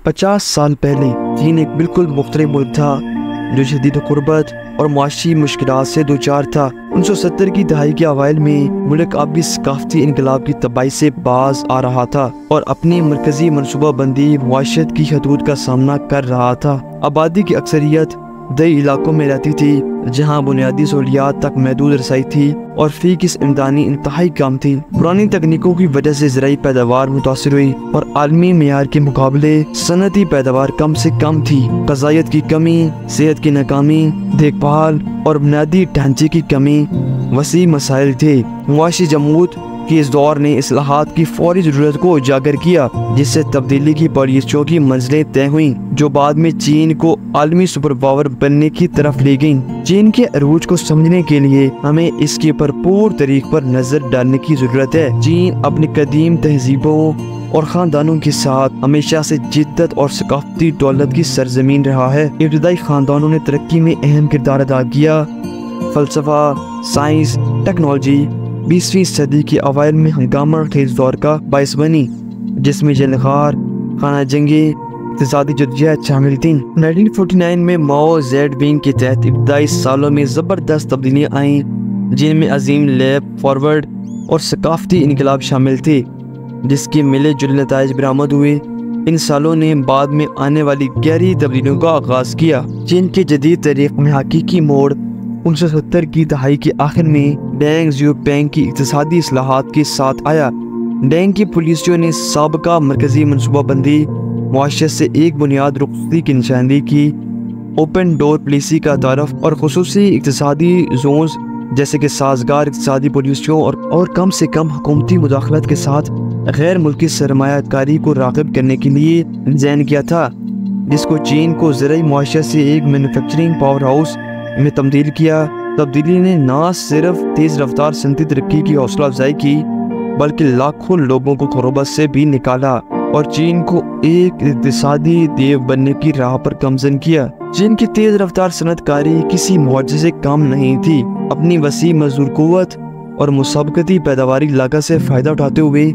50 साल पहले चीन एक बिल्कुल मुख्तलिफ मुल्क था जो शदीद गुर्बत और मुआशी मुश्किलात से दो चार था। 1970 की दहाई के अवाइल में मुल्क अब भी सकाफती इनकलाब की तबाही से बाज आ रहा था और अपनी मरकजी मनसूबा बंदी मुआशरत की हदूद का सामना कर रहा था। आबादी की अक्सरियत दई इलाकों में रहती थी जहाँ बुनियादी सहूलियात तक महदूद रसाई थी और फी किस इमदानी इंतहाई कम थी। पुरानी तकनीकों की वजह से ज़राई पैदावार मुतासिर हुई और आलमी मेयार के मुकाबले सनती पैदावार कम से कम थी। ग़ज़ाइयत की कमी, सेहत की नाकामी, देखभाल और बुनियादी ढांचे की कमी वसी मसाइल थे। मुआशी जमूत कि इस दौर ने इस्लाहात की फौरी ज़रूरत को उजागर किया, जिससे तब्दीली की पॉलिसियों की मंजिलें तय हुईं जो बाद में चीन को आलमी सुपर पावर बनने की तरफ ले गईं। चीन के अरूज को समझने के लिए हमें इसके भरपूर तरीक पर नजर डालने की जरूरत है। चीन अपनी कदीम तहजीबों और खानदानों के साथ हमेशा से जिद्दत और सकाफती दौलत की सरजमीन रहा है। इब्तदाई खानदानों ने तरक्की में अहम किरदार अदा किया। फलसफा, साइंस, टेक्नोलॉजी 20वीं सदी के अवाइल में हंगामा खेज दौर का बायस बनी, जिसमें जलखार, खाना जंगी, इक़्तिसादी जद्दोजहद शामिल थी। 1949 में माओ जेडुंग के तहत इब्तदाई सालों में ज़बरदस्त तब्दीलियाँ आईं, जिनमें अजीम लेप फॉरवर्ड और सकाफती इनकलाब शामिल थे, जिसके मिले जुले नताइज बरामद हुए। इन सालों ने बाद में आने वाली गहरी तब्दीलियों का आगाज़ किया। चीन के जदीद तारीख में हकीकी मोड़ 1970 की दहाई के आखिर में डेंग ज़ियाओपिंग की इक़्तिसादी इस्लाहात के साथ आया। डेंग की पॉलिसियों ने साबका मरकजी मनसूबा बंदी मुआशरत से एक बुनियाद रुखसती की निशानदेही की। ओपन डोर पॉलिसी का तारफ़ और खुसूसी इक़्तिसादी जोन्स जैसे कि साजगार इक़्तिसादी पॉलिसियों और कम से कम हुकूमती मुदाखलत के साथ गैर मुल्की सरमायाकारी को राग़िब करने के लिए डिज़ाइन किया था, जिसको चीन को ज़राई मुआशरत से एक मैन्युफैक्चरिंग पावर हाउस में तब्दील किया। तब्दीली ने न सिर्फ तेज़ रफ्तार सनती तरक्की की हौसला अफजाई की, बल्कि लाखों लोगों को गुर्बत से भी निकाला और चीन को एक इक़्तिसादी देव बनने की राह पर गमज़न किया। चीन की तेज़ रफ्तार सनतकारी किसी मुआवजे से कम नहीं थी। अपनी वसी मजदूर कुव्वत और मुसाबकती पैदावारी लागत से फ़ायदा उठाते हुए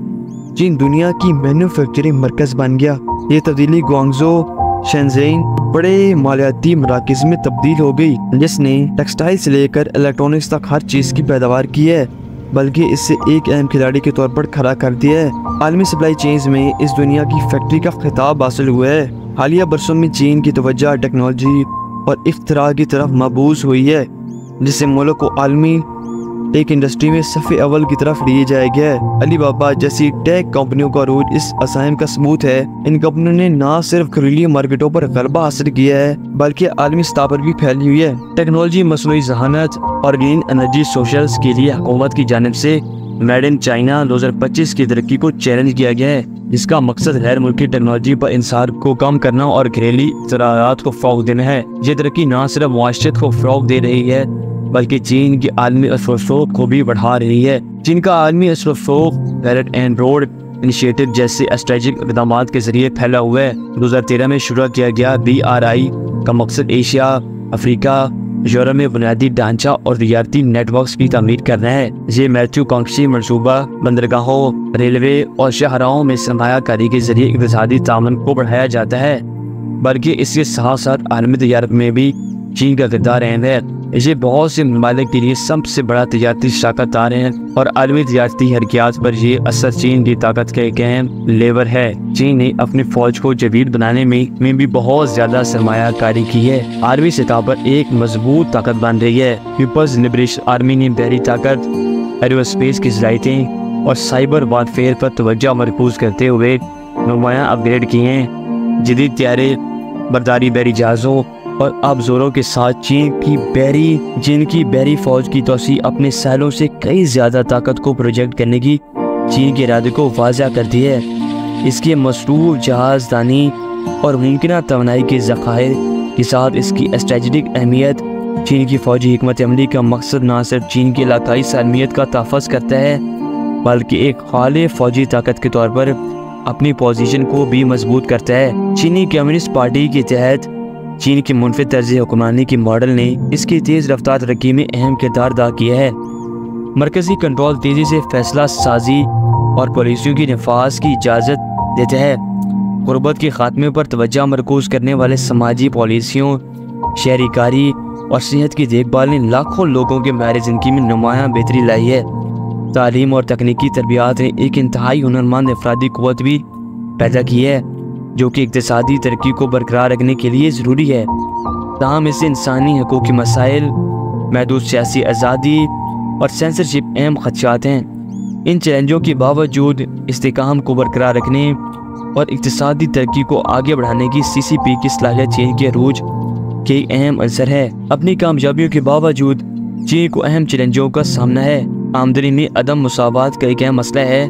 चीन दुनिया की मैन्युफैक्चरिंग मरकज़ बन गया। ये तब्दीली ग्वांगझो, शेंज़ेन बड़े मालियाती मराकज़ में तब्दील हो गई, जिसने टेक्सटाइल से लेकर इलेक्ट्रॉनिक्स तक हर चीज़ की पैदावार की है, बल्कि इससे एक अहम खिलाड़ी के तौर पर खड़ा कर दिया है। आलमी सप्लाई चेन्स में इस दुनिया की फैक्ट्री का खिताब हासिल हुआ है। हालिया बरसों में चीन की तवज्जो टेक्नोलॉजी और इख्तिरा की तरफ मबूस हुई है, जिससे मुल्क को आलमी टेक इंडस्ट्री में सफ़े अव्वल की तरफ लिए जाया गया है। अलीबाबा जैसी टेक कंपनियों का अरूज इस असाइम का सबूत है। इन कंपनियों ने न सिर्फ घरेलू मार्केटों पर गलबा हासिल किया है, बल्कि आलमी सतह पर भी फैली हुई है। टेक्नोलॉजी, मसनूई ज़हानत और ग्रीन एनर्जी सोशल्स के लिए हुकूमत की जानिब से मेड इन चाइना 2025 की तरक्की को चैलेंज किया गया है, जिसका मकसद गैर मुल्की टेक्नोलॉजी पर इंसार को कम करना और घरेलू ज़राअत को फ़रोग़ देना है। ये तरक्की न सिर्फ मुआशरत को फ़रोग़ दे रही है, बल्कि चीन की आलमी असर-ओ-रसूख को भी बढ़ा रही है। चीन का आलमी असर-ओ-रसूख बेल्ट एंड रोड इनिशिएटिव जैसे स्ट्रेटेजिक इक़दाम के जरिए फैला हुआ है। 2013 में शुरू किया गया BRI का मकसद एशिया, अफ्रीका, यूरोप में बुनियादी ढांचा और रियाती नेटवर्क्स की तामीर करना है। ये महत्वाकांक्षी मनसूबा बंदरगाहों, रेलवे और शहरों में सरमायाकारी के जरिए इक़्तिसादी तामन को बढ़ाया जाता है, बल्कि इसके साथ साथ आलमी तजारत में भी चीन का किरदार अहम है। ये बहुत से ममालिक के लिए सबसे बड़ा तजारती ताकतदार है और आलमी तजारती हरकियात पर ये असर चीन की ताकत का एक अहम लेवर है। चीन ने अपनी फौज को जदीद बनाने में भी बहुत ज़्यादा सरमायाकारी की है। आर्मी सतह पर एक मजबूत ताकत बन रही है। पीपल्स लिबरेशन आर्मी ने बहरी ताकत, एरोस्पेस की सलाहियतें और साइबर वारफेयर पर तवज्जो मरकूज करते हुए नुमायाँ अपग्रेड किए हैं। जदीद तैयारे बरदारी बहरी जहाज़ों और अब जोरों के साथ चीन की बहरी फौज की तोसी अपने सालों से कई ज़्यादा ताकत को प्रोजेक्ट करने की चीन के इरादे को वाज़ा करती है। इसके मसरूफ़ जहाज़दानी और मुमकिन तवानाई के ज़खायर के साथ इसकी स्ट्रेटेजिक अहमियत चीन की फौजी हिकमत अमली का मकसद न सिर्फ चीन की इलाकाई सालमियत का तहफ़्फ़ुज़ करता है, बल्कि एक खाली फौजी ताकत के तौर पर अपनी पोजीशन को भी मजबूत करता है। चीनी कम्युनिस्ट पार्टी के तहत चीन की मुनफिद तर्ज़ हुक्मरानी की मॉडल ने इसकी तेज़ रफ्तार तरक्की में अहम किरदार अदा किया है। मरकज़ी कंट्रोल तेज़ी से फैसला साजी और पॉलिसियों की नफाज की इजाज़त देता है। गुर्बत के खात्मे पर तवज्जो मरकूज़ करने वाले समाजी पॉलिसियों, शहरीकारी और सेहत की देखभाल ने लाखों लोगों के मैार ज़िंदगी में नुमायाँ बेहतरी लाई है। तालीम और तकनीकी तरबियात ने एक इंतहाई हुनरमंद अफरादी क़ुव्वत भी पैदा की है, जो कि इक़्तिसादी तरक्की को बरकरार रखने के लिए ज़रूरी है। ताहम इससे इंसानी हकूक़ के मसाइल, महदूद सियासी आज़ादी और सेंसरशिप अहम ख़दशात हैं। इन चैलेंजों के बावजूद इस्तेकाम को बरकरार रखने और इक़्तिसादी तरक्की को आगे बढ़ाने की CCP की सलाहियत चीन के अरूज के अहम अंसर है। अपनी कामयाबियों के बावजूद चीन को अहम चैलेंजों का सामना है। आमदनी में अदम मुसावात का एक अहम मसला है,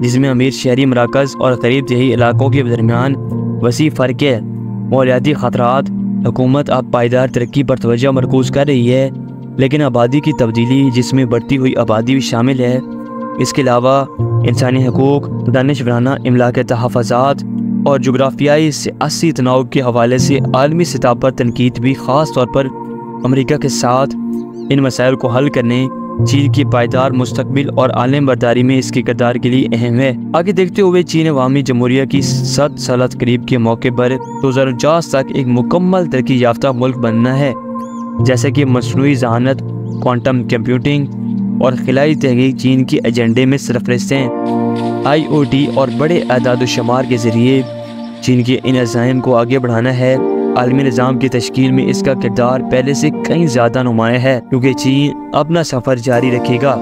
जिसमें अमीर शहरी मराकज़ और गरीब देही इलाकों के दरमियान वसी फ़र्क है। मौलियाती ख़तरात। हुकूमत अब पायदार तरक्की पर तवज्जो मरकूज़ कर रही है, लेकिन आबादी की तब्दीली, जिसमें बढ़ती हुई आबादी भी शामिल है, इसके अलावा इंसानी हकूक़, दानिशवराना इमला के तहफ़्फ़ुज़ात और जोग्राफियाई सियासी तनाव के हवाले से आलमी सतह पर तनकीद भी ख़ास तौर पर अमरीका के साथ इन मसाइल को हल करने, चीन की पायदार मुस्तकबिल और आलम बरदारी में इसके किरदार के लिए अहम है। आगे देखते हुए चीन अवामी जमहूरिया की 7 साल तकरीब के मौके पर 2050 तक एक मुकम्मल तरक्की याफ्ता मुल्क बनना है, जैसे कि मसनूई ज़हानत, क्वांटम कंप्यूटिंग और खिलाई तहकीक चीन के एजेंडे में सरफहरिस्त हैं। IoT और बड़े आदाद-ओ-शुमार के ज़रिए चीन के इन अज़ाइम को आगे बढ़ाना है। आलमी निज़ाम की तश्कील में इसका किरदार पहले से कहीं ज़्यादा नुमाया है, क्योंकि चीन अपना सफ़र जारी रखेगा।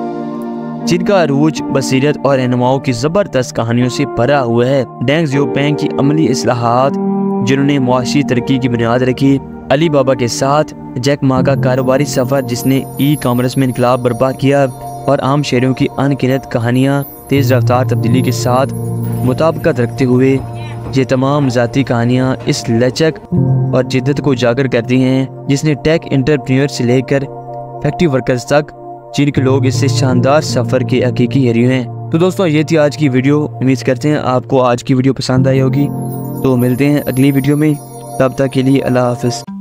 चीन का अरूज बसीरत और रहनुमाओं की ज़बरदस्त कहानियों से भरा हुआ है। डेंग ज़ियोपिंग की अमली इस्लाहात, जिन्होंने मुआशी तरक्की की बुनियाद रखी, अली बाबा के साथ जैक मा का कारोबारी सफ़र जिसने ई-कॉमर्स में इनकलाब बर्पा किया, और आम शहरों की अनगिनत कहानियाँ तेज़ रफ्तार तब्दीली के साथ मुताबिकत रखते हुए, ये तमाम ज़ाती कहानियाँ इस लचक और जिद्दत को उजागर करती हैं जिसने टेक एंटरप्रेन्योर से लेकर फैक्ट्री वर्कर्स तक चीन के लोग इससे शानदार सफ़र के हकीकी हीरो हैं। तो दोस्तों, ये थी आज की वीडियो। उम्मीद करते हैं आपको आज की वीडियो पसंद आई होगी। तो मिलते हैं अगली वीडियो में, तब तक के लिए अल्लाह हाफ़िज़।